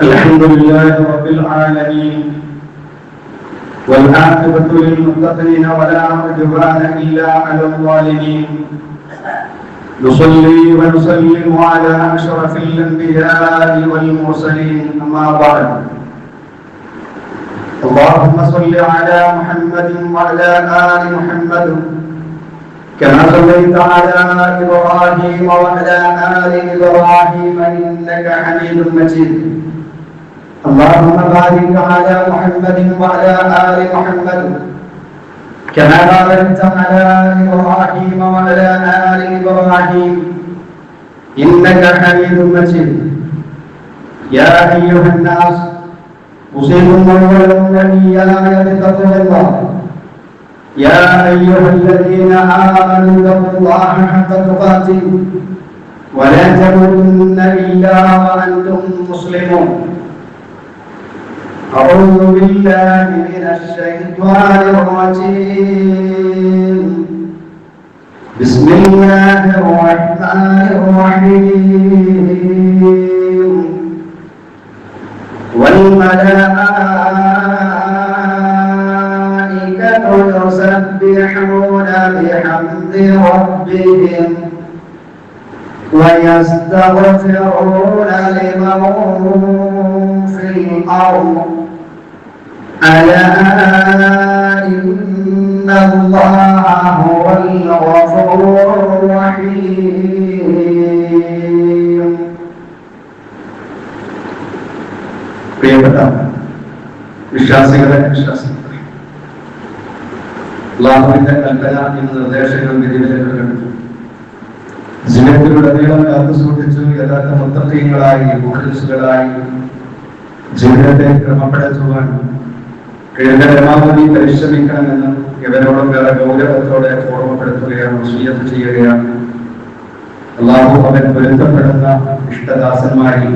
الحمد لله رب العالمين والعاقبة للمتقين ولا عدوان إلا على الظالمين. نصلي ونسلم على أشرف الأنبياء والمرسلين، أما بعد. اللهم صل على محمد وعلى آل محمد كما صليت على إبراهيم وعلى آل إبراهيم إنك حميد مجيد. اللهم بارك على محمد وعلى آل محمد كما باركت على إبراهيم وعلى آل إبراهيم إنك حميد مجيد. يا أيها الناس أوصيكم أولا وإياي بتقوى الله. يا أيها الذين آمنوا اتقوا الله حق تقاته ولا تموتن إلا وأنتم مسلمون. أعوذ بالله من الشيطان الرجيم. بسم الله الرحمن الرحيم. والملائكة يسبحون بحمد ربهم ويستغفرون لمن في الأرض ألا إن الله هو الغفور الرحيم. പ്രിയപ്പെട്ട വിശ്വാസികളെ, വിശ്വാസികളെ, അല്ലാഹുവിന്റെ കൽപ്പന എന്ന നിർദ്ദേശങ്ങളും വിധിവിലക്കുകളും ജീവിതത്തിലുടനീളം കാത്തു സൂക്ഷിച്ചു യഥാർത്ഥ മുത്തഖീങ്ങളായി മുഖ്ലിസുകളായി ജീവിതത്തെ ക്രമപ്പെടുത്തുവാൻ പരമാവധി പരിശ്രമിക്കണമെന്ന് ഇവരോടും വേറെ ഗൗരവത്തോടെ ഓർമ്മപ്പെടുത്തുകയാണ്, വസിയ്യത്ത് ചെയ്യുകയാണ്. അല്ലാഹു അവൻ പൊരുത്തപ്പെടുന്ന ഇഷ്ടദാസന്മാരിൽ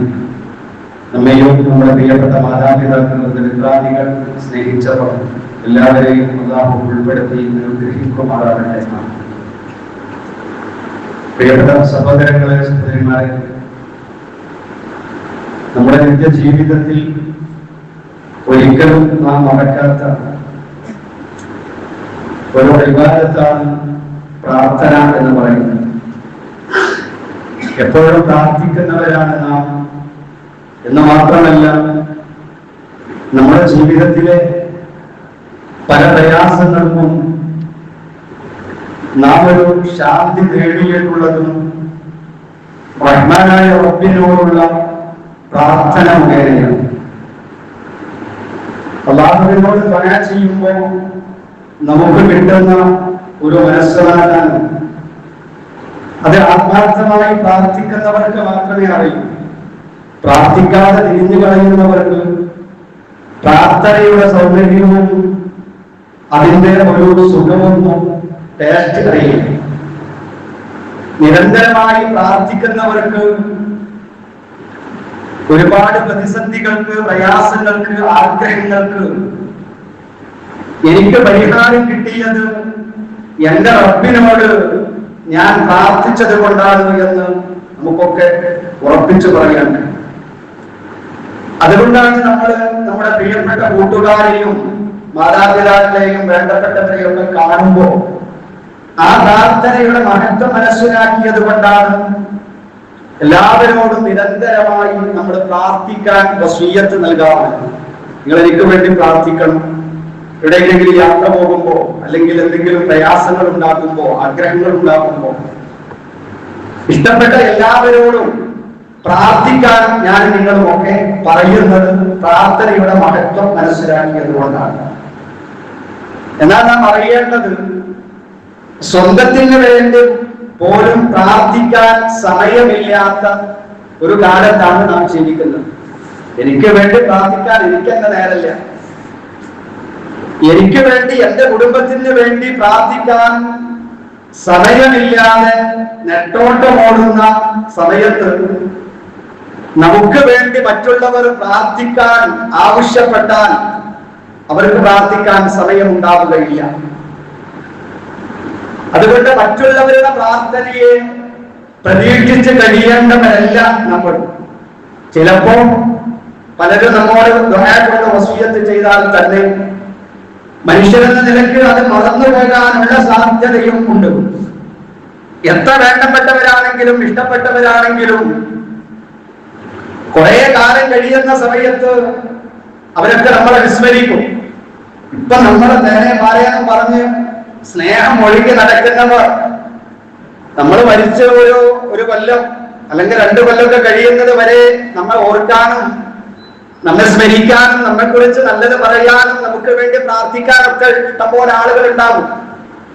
നമ്മയും നമ്മുടെ പ്രിയപ്പെട്ട മാതാപിതാക്കൾ, ദരിദ്രാദികൾ, സ്നേഹിച്ചവർ എല്ലാവരെയും അല്ലാഹു ഉൾപ്പെടുത്തി അനുഗ്രഹിക്കുമാറാകട്ടെ. പ്രിയപ്പെട്ട സഹോദരങ്ങളെ, സഹോദരിമാരെ, നമ്മുടെ നിത്യ ജീവിതത്തിൽ ഒരിക്കലും നാം മറക്കാത്ത ഒരു ഇബാദത്താണ് പ്രാർത്ഥന എന്ന് പറയുന്നത്. എപ്പോഴും പ്രാർത്ഥിക്കുന്നവരാണ് നാം എന്ന് മാത്രമല്ല, നമ്മുടെ ജീവിതത്തിലെ പല പ്രയാസങ്ങൾക്കും നാം ഒരു ശാന്തി നേടിയിട്ടുള്ളതും റഹ്മാനായ റബ്ബിനോടുള്ള പ്രാർത്ഥന മുഖേനയാണ്. അല്ലാഹുവിനോട് ദുആ ചെയ്യുമ്പോൾ നമുക്ക് കിട്ടുന്ന ഒരു മനസ്സമാധാനം അത് ആത്മാർത്ഥമായി പ്രാർത്ഥിക്കുന്നവർക്ക് മാത്രമേ അറിയൂ. പ്രാർത്ഥിക്കാതെ തിരിഞ്ഞു കളയുന്നവർക്ക് പ്രാർത്ഥനയുടെ സൗന്ദര്യവും അതിന്റെ ഒരു സുഖമൊന്നും ടേസ്റ്റ് അറിയില്ല. നിരന്തരമായി പ്രാർത്ഥിക്കുന്നവർക്ക് ഒരുപാട് പ്രതിസന്ധികൾക്ക്, പ്രയാസങ്ങൾക്ക്, ആഗ്രഹങ്ങൾക്ക് എനിക്ക് പരിഹാരം കിട്ടിയത് എന്റെ റബ്ബിനോട് ഞാൻ പ്രാർത്ഥിച്ചത് കൊണ്ടാണ് എന്ന് നമുക്കൊക്കെ ഉറപ്പിച്ചു പറയാൻ. അതുകൊണ്ടാണ് നമ്മൾ നമ്മുടെ പ്രിയപ്പെട്ട കൂട്ടുകാരെയും മാതാപിതാക്കളെയും വേണ്ടപ്പെട്ടവരെയും ഒക്കെ കാണുമ്പോൾ ആ പ്രാർത്ഥനയുടെ മഹത്വം മനസ്സിലാക്കിയത് കൊണ്ടാണ് എല്ലാവരോടും നിരന്തരമായി നമ്മൾ പ്രാർത്ഥിക്കാൻ വസിയ്യത്ത് നൽകാറുണ്ട്. നിങ്ങൾ എനിക്ക് വേണ്ടി പ്രാർത്ഥിക്കണം. എവിടെയെങ്കിലും യാത്ര പോകുമ്പോ, അല്ലെങ്കിൽ എന്തെങ്കിലും പ്രയാസങ്ങൾ ഉണ്ടാകുമ്പോ, ആഗ്രഹങ്ങൾ ഉണ്ടാകുമ്പോ, ഇഷ്ടപ്പെട്ട എല്ലാവരോടും പ്രാർത്ഥിക്കാൻ ഞാൻ നിങ്ങളുമൊക്കെ പറയുന്നത് പ്രാർത്ഥനയുടെ മഹത്വം മനസ്സിലാക്കിയത് കൊണ്ടാണ്. എന്നാൽ നാം അറിയേണ്ടത്, സ്വന്തത്തിന് വേണ്ടി പോലും പ്രാർത്ഥിക്കാൻ സമയമില്ലാത്ത ഒരു കാലത്താണ് നാം ജീവിക്കുന്നത്. എനിക്ക് വേണ്ടി പ്രാർത്ഥിക്കാൻ എനിക്ക് എന്നെ നേരല്ല. എനിക്ക് വേണ്ടി, എന്റെ കുടുംബത്തിന് വേണ്ടി പ്രാർത്ഥിക്കാൻ സമയമില്ലാതെ നെട്ടോട്ടമോടുന്ന സമയത്ത് നമുക്ക് വേണ്ടി മറ്റുള്ളവർ പ്രാർത്ഥിക്കാൻ ആവശ്യപ്പെട്ടാൽ അവർക്ക് പ്രാർത്ഥിക്കാൻ സമയമുണ്ടാവുകയില്ല. അതുകൊണ്ട് മറ്റുള്ളവരുടെ പ്രാർത്ഥനയെ പ്രതീക്ഷിച്ച് കഴിയേണ്ടവരല്ല നമ്മൾ. ചിലപ്പോ പലരും നമ്മോട് ദുആ കൊണ്ട് വസിയ്യത്ത് ചെയ്താൽ തന്നെ മനുഷ്യരെന്ന നിലയ്ക്ക് അത് മറന്നു പോകാനുള്ള സാധ്യതയും ഉണ്ട്. എത്ര വേണ്ടപ്പെട്ടവരാണെങ്കിലും ഇഷ്ടപ്പെട്ടവരാണെങ്കിലും കുറെ കാലം കഴിയുന്ന സമയത്ത് അവരൊക്കെ നമ്മളെ വിസ്മരിക്കും. ഇപ്പൊ നമ്മളെ നേരെ പറയാനും പറഞ്ഞ് സ്നേഹം ഒഴുകി നടക്കുന്നവർ നമ്മൾ മരിച്ച ഒരു കൊല്ലം അല്ലെങ്കിൽ 2 കൊല്ലമൊക്കെ കഴിയുന്നത് വരെ നമ്മൾ ഓർക്കാനും നമ്മെ സ്മരിക്കാനും നമ്മെ കുറിച്ച് നല്ലത് പറയാനും നമുക്ക് വേണ്ടി പ്രാർത്ഥിക്കാനൊക്കെ ഇഷ്ടംപോലെ ആളുകൾ ഉണ്ടാവും.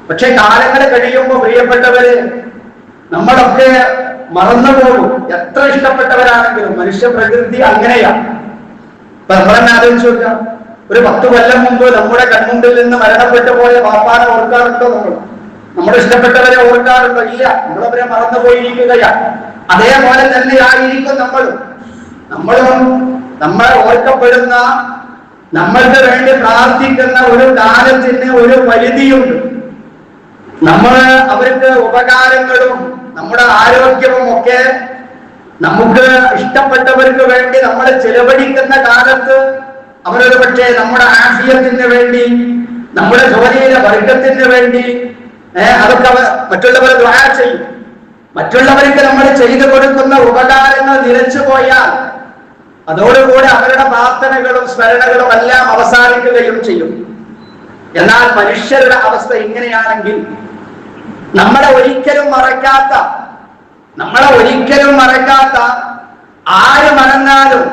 പക്ഷെ കാലങ്ങൾ കഴിയുമ്പോൾ പ്രിയപ്പെട്ടവര് നമ്മളൊക്കെ മറന്നുപോകും. എത്ര ഇഷ്ടപ്പെട്ടവരാണെങ്കിലും മനുഷ്യ പ്രകൃതി അങ്ങനെയാണ്. ഇപ്പൊ നമ്മളെന്നെ ആലോചിച്ച് നോക്കാം, ഒരു 10 കൊല്ലം മുമ്പ് നമ്മുടെ കൺമുമ്പിൽ നിന്ന് മരണപ്പെട്ടു പോയ പാപ്പാനെ ഓർക്കാറുണ്ടോ? നമ്മുടെ ഇഷ്ടപ്പെട്ടവരെ ഓർക്കാറുണ്ടോ? ഇല്ല, നമ്മളവരെ മറന്നുപോയിരിക്കുകയാണ്. അതേപോലെ തന്നെ ആയിരിക്കും നമ്മളും നമ്മൾ ഓർക്കപ്പെടുന്ന, നമ്മൾക്ക് വേണ്ടി പ്രാർത്ഥിക്കുന്ന ഒരു കാലത്തിന് ഒരു പരിധിയുണ്ട്. നമ്മൾ അവർക്ക് ഉപകാരങ്ങളും നമ്മുടെ ആരോഗ്യവും ഒക്കെ നമുക്ക് ഇഷ്ടപ്പെട്ടവർക്ക് വേണ്ടി നമ്മൾ ചെലവഴിക്കുന്ന കാലത്ത് അവരൊരു പക്ഷേ നമ്മുടെ ആഫിയത്തിന് വേണ്ടി, നമ്മുടെ ജോലിയിലെ വർഗത്തിന് വേണ്ടി അതൊക്കെ മറ്റുള്ളവർ ദുആ ചെയ്യും. മറ്റുള്ളവർക്ക് നമ്മൾ ചെയ്തു കൊടുക്കുന്ന ഉപകാരങ്ങൾ നിലച്ചു പോയാൽ അതോടുകൂടി അവരുടെ പ്രാർത്ഥനകളും സ്മരണകളും എല്ലാം അവസാനിക്കുകയും ചെയ്യും. എന്നാൽ മനുഷ്യരുടെ അവസ്ഥ ഇങ്ങനെയാണെങ്കിൽ നമ്മളെ ഒരിക്കലും മറക്കാത്ത ആര് മറന്നാലും,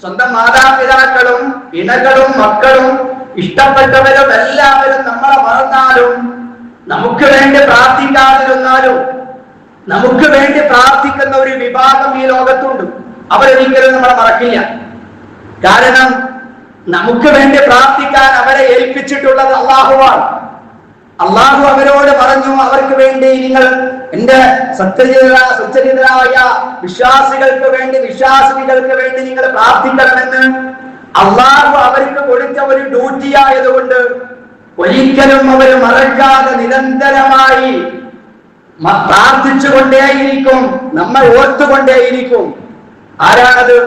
സ്വന്തം മാതാപിതാക്കളും ഇണകളും മക്കളും ഇഷ്ടപ്പെട്ടവരും എല്ലാവരും നമ്മളെ മറന്നാലും, നമുക്ക് വേണ്ടി പ്രാർത്ഥിക്കാതിരുന്നാലും, നമുക്ക് വേണ്ടി പ്രാർത്ഥിക്കുന്ന ഒരു വിഭാഗം ഈ ലോകത്തുണ്ട്. അവരൊരിക്കലും നമ്മളെ മറക്കില്ല. കാരണം നമുക്ക് വേണ്ടി പ്രാർത്ഥിക്കാൻ അവരെ ഏൽപ്പിച്ചിട്ടുള്ളത് അള്ളാഹുവാണ്. അള്ളാഹു അവരോട് പറഞ്ഞു, അവർക്ക് വേണ്ടി നിങ്ങൾ എന്റെ സത്യചരിതരായ വിശ്വാസികൾക്ക് വേണ്ടി നിങ്ങൾ പ്രാർത്ഥിക്കണമെന്ന് അള്ളാഹു അവർക്ക് കൊടുത്ത ഒരു ഡ്യൂട്ടി ആയതുകൊണ്ട് ഒരിക്കലും അവർ മറക്കാതെ നിരന്തരമായി പ്രാർത്ഥിച്ചുകൊണ്ടേയിരിക്കും, നമ്മൾ ഓർത്തുകൊണ്ടേയിരിക്കും. ആരാണത്?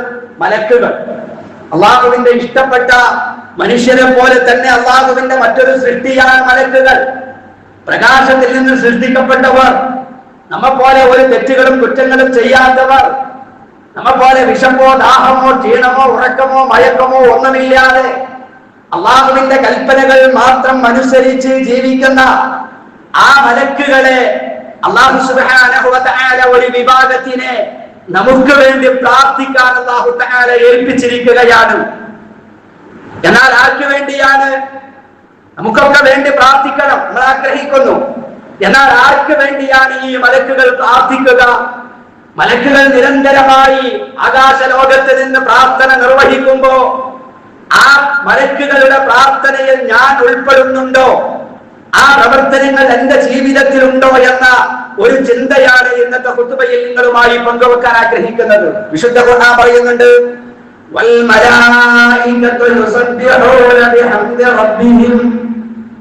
മലക്കുകൾ. അള്ളാഹുവിന്റെ ഇഷ്ടപ്പെട്ട മനുഷ്യരെ പോലെ തന്നെ അള്ളാഹുവിന്റെ മറ്റൊരു സൃഷ്ടിയാണ് മലക്കുകൾ. പ്രകാശത്തിൽ നിന്ന് സൃഷ്ടിക്കപ്പെട്ടവർ, നമ്മെ പോലെ ഒരു തെറ്റുകളും കുറ്റങ്ങളും ചെയ്യാത്തവർ, നമ്മെ പോലെ വിഷമോ ദാഹമോ ക്ഷീണമോ ഉറക്കമോ മയക്കമോ ഒന്നുമില്ലാതെ അള്ളാഹുവിന്റെ കൽപ്പനകൾ മാത്രം അനുസരിച്ച് ജീവിക്കുന്ന ആ മലക്കുകളെ അല്ലാഹു സുബ്ഹാനഹു വ തആല ഒരു വിഭാഗത്തിനെ നമുക്ക് വേണ്ടി പ്രാർത്ഥിക്കാൻ അല്ലാഹു തആല ഏൽപ്പിച്ചിരിക്കുകയാണ്. എന്നാൽ ആർക്ക് വേണ്ടിയാണ്? നമുക്കൊക്കെ വേണ്ടി പ്രാർത്ഥിക്കണം, നമ്മൾ ആഗ്രഹിക്കുന്നു. എന്നാൽ ആർക്ക് വേണ്ടിയാണ് ഈ മലക്കുകൾ പ്രാർത്ഥിക്കുക? മലക്കുകൾ നിരന്തരമായി ആകാശ ലോകത്ത് നിന്ന് പ്രാർത്ഥന നിർവഹിക്കുമ്പോ ആ മലക്കുകളുടെ പ്രാർത്ഥനയിൽ ഞാൻ ഉൾപ്പെടുന്നുണ്ടോ, ആ പ്രവർത്തനങ്ങൾ എന്റെ ജീവിതത്തിലുണ്ടോ എന്ന ഒരു ചിന്തയാണ് ഇന്നത്തെ ഖുതുബയിൽ നിങ്ങളുമായി പങ്കുവെക്കാൻ ആഗ്രഹിക്കുന്നത്. വിശുദ്ധ ഖുർആൻ പറയുന്നുണ്ട്, വൽ മലായികതു യുസബ്ബിഹൂന ബിഹംദി റബ്ബിഹിം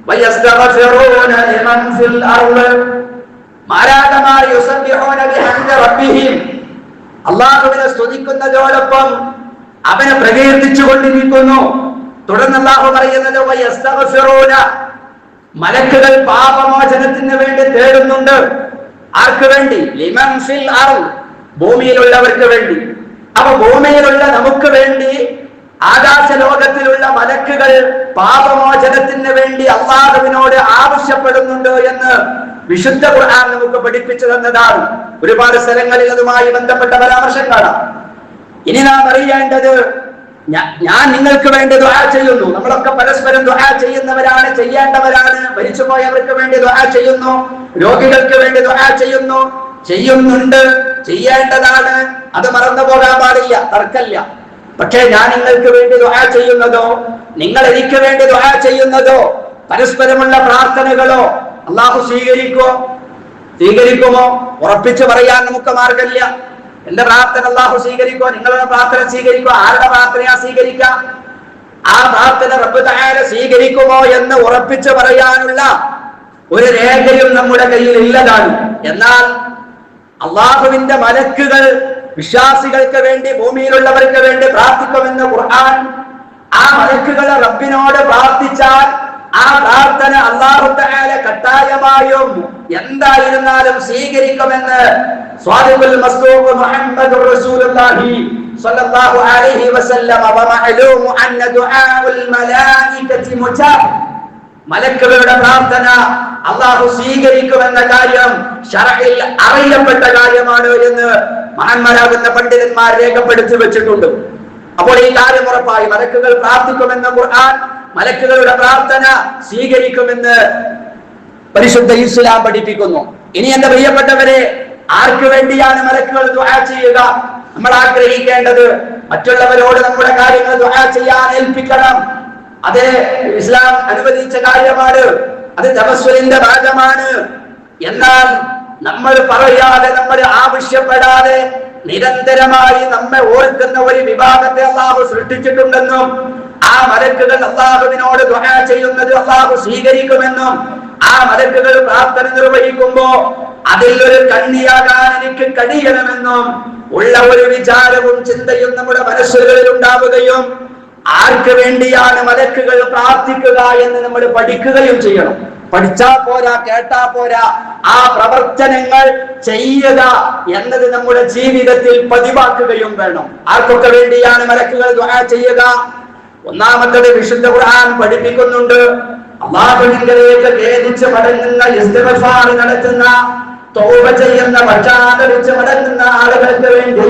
വയസ്തഗ്ഫിറൂന ലിമൻ ഫിൽ അർള്. മാലാകമാർ യുസബ്ബിഹൂന ബിഹംദി റബ്ബിഹിം, അല്ലാഹുവിനെ സ്തുതിക്കുന്നതോടൊപ്പം അവനെ പ്രകീർത്തിച്ചു കൊണ്ടിരിക്കുന്നു. തുടർന്ന് അല്ലാഹു പറയുന്നത് വയസ്തഗ്ഫിറൂന, മലക്കുകൾ പാപമോചനത്തിന് വേണ്ടി തേടുന്നുണ്ട്. ആർക്ക് വേണ്ടി? ലിമൻ ഫിൽ അർള്, ഭൂമിയിലുള്ളവർക്ക് വേണ്ടി. അപ്പൊ ഭൂമിയിലുള്ള നമുക്ക് വേണ്ടി ആകാശ ലോകത്തിലുള്ള മലക്കുകൾ പാപമോചനത്തിന് വേണ്ടി അല്ലാഹുവിനോട് ആവശ്യപ്പെടുന്നുണ്ട് എന്ന് വിശുദ്ധ ഖുർആൻ നമുക്ക് പഠിപ്പിച്ചു തന്നതാണ്. ഒരുപാട് സ്ഥലങ്ങളിൽ അതുമായി ബന്ധപ്പെട്ട പരാമർശം കാണാം. ഇനി നാം അറിയേണ്ടത്, ഞാൻ നിങ്ങൾക്ക് വേണ്ടി ദുആ ചെയ്യുന്നു. നമ്മളൊക്കെ പരസ്പരം ദുആ ചെയ്യുന്നവരാണ്, ചെയ്യേണ്ടവരാണ്. മരിച്ചുപോയവർക്ക് വേണ്ടി ദുആ ചെയ്യുന്നു, രോഗികൾക്ക് വേണ്ടി ദുആ ചെയ്യുന്നുണ്ട്, ചെയ്യേണ്ടതാണ്. അത് മറന്നു പോകാൻ പാടില്ല, തർക്കമില്ല. പക്ഷേ ഞാൻ നിങ്ങൾക്ക് വേണ്ടി ദുആ ചെയ്യുന്നതോ നിങ്ങൾ എനിക്ക് വേണ്ടി ദുആ ചെയ്യുന്നതോ പരസ്പരമുള്ള പ്രാർത്ഥനകളോ അല്ലാഹു സ്വീകരിക്കുമോ? ഉറപ്പിച്ചു പറയാൻ നമുക്ക് മാർഗമില്ല. എന്റെ പ്രാർത്ഥന അല്ലാഹു സ്വീകരിക്കോ, നിങ്ങളുടെ പ്രാർത്ഥന സ്വീകരിക്കോ, ആരുടെ പ്രാർത്ഥനയാ സ്വീകരിക്കുക? ആ പ്രാർത്ഥന റബ്ബ് തആല സ്വീകരിക്കുമോ എന്ന് ഉറപ്പിച്ചു പറയാനുള്ള ഒരു രേഖയും നമ്മുടെ കയ്യിൽ ഇല്ലതാണ്. എന്നാൽ അള്ളാഹുവിന്റെ മലക്കുകൾ വിശ്വാസികൾക്ക് വേണ്ടി, ഭൂമിയിലുള്ളവർക്ക് വേണ്ടി പ്രാർത്ഥിക്കുമെന്ന് ഖുർആൻ. ആ മലക്കുകൾ റബ്ബിനോട് പ്രാർത്ഥിച്ചാൽ ആ പ്രാർത്ഥന അല്ലാഹു തആല കട്ടായമായും എന്തായിരുന്നാലും സ്വീകരിക്കുമെന്ന് സ്വാദിഖുൽ മസ്ദൂഖ് മുഹമ്മദുർ റസൂലുള്ളാഹി സ്വല്ലല്ലാഹു അലൈഹി വസല്ലം. വമഅലൂമു അന്ന ദുആഉൽ മലായികതി മുജാബ്. മലക്കുകളുടെ പ്രാർത്ഥന അല്ലാഹു സ്വീകരിക്കുമെന്ന കാര്യം ശറഇൽ അറിയപ്പെട്ട കാര്യമാണ് എന്ന് മഹാന്മാരാകുന്ന പണ്ഡിതന്മാർ രേഖപ്പെടുത്തി വെച്ചിട്ടുണ്ട്. അപ്പോൾ ഈ കാര്യം ഉറപ്പായി മലക്കുകൾ പ്രാർത്ഥിക്കുമെന്ന് ഖുർആൻ, മലക്കുകളുടെ പ്രാർത്ഥന സ്വീകരിക്കുമെന്ന് പരിശുദ്ധ ഇസ്ലാം പഠിപ്പിക്കുന്നു. ഇനി എന്റെ പ്രിയപ്പെട്ടവരെ, ആർക്ക് വേണ്ടിയാണ് മലക്കുകൾ ദുആ ചെയ്യുക? നമ്മൾ ആഗ്രഹിക്കേണ്ടത് മറ്റുള്ളവരോട് നമ്മുടെ കാര്യങ്ങൾ ദുആ ചെയ്യാൻ ഏൽപ്പിക്കണം. അത് ഇസ്ലാം അനുവദിച്ച കാര്യമാണ്, അത് തവസ്സുലിന്റെ ഭാഗമാണ്. എന്നാൽ നമ്മൾ പറയാതെ, നമ്മൾ ആവശ്യപ്പെടാതെ നിരന്തരമായി നമ്മെ ഓർക്കുന്ന ഒരു വിഭാഗത്തെ അല്ലാഹു സൃഷ്ടിച്ചിട്ടുണ്ടെന്നും ആ മലക്കുകൾ അല്ലാഹുവിനോട് ദുആ ചെയ്യുന്നത് അല്ലാഹു സ്വീകരിക്കുമെന്നും ആ മലക്കുകൾ പ്രാർത്ഥന നിർവഹിക്കുമ്പോ അതിൽ ഒരു കണ്ണിയാകാൻ എനിക്ക് കഴിയണമെന്നും ഉള്ള ഒരു വിചാരവും ചിന്തയും നമ്മുടെ മനസ്സുകളിൽ ഉണ്ടാവുകയും ആർക്ക് വേണ്ടിയാണ് മലക്കുകൾ പ്രാർത്ഥിക്കുക എന്ന് നമ്മൾ പഠിക്കുകയും ചെയ്യണം. പഠിച്ചാ പോരാ, കേട്ടാ പോരാ, ആ പ്രവർത്തനങ്ങൾ ചെയ്യുക എന്നത് നമ്മുടെ ജീവിതത്തിൽ പതിവാക്കുകയും വേണം. ആർക്കൊക്കെ വേണ്ടിയാണ് മലക്കുകൾ ദുആ ചെയ്യുക? ഒന്നാമത്തത് വിശുദ്ധ ഖുർആൻ പഠിപ്പിക്കുന്നുണ്ട്, അല്ലാഹുവിലേക്ക് ഖേദിച്ച് മടങ്ങുന്ന, ഇസ്തിഗ്ഫാർ നടത്തുന്ന, തൗബ ചെയ്യുന്ന, പശ്ചാത്തപിച്ച് മടങ്ങുന്ന ആളുകൾക്ക് വേണ്ടി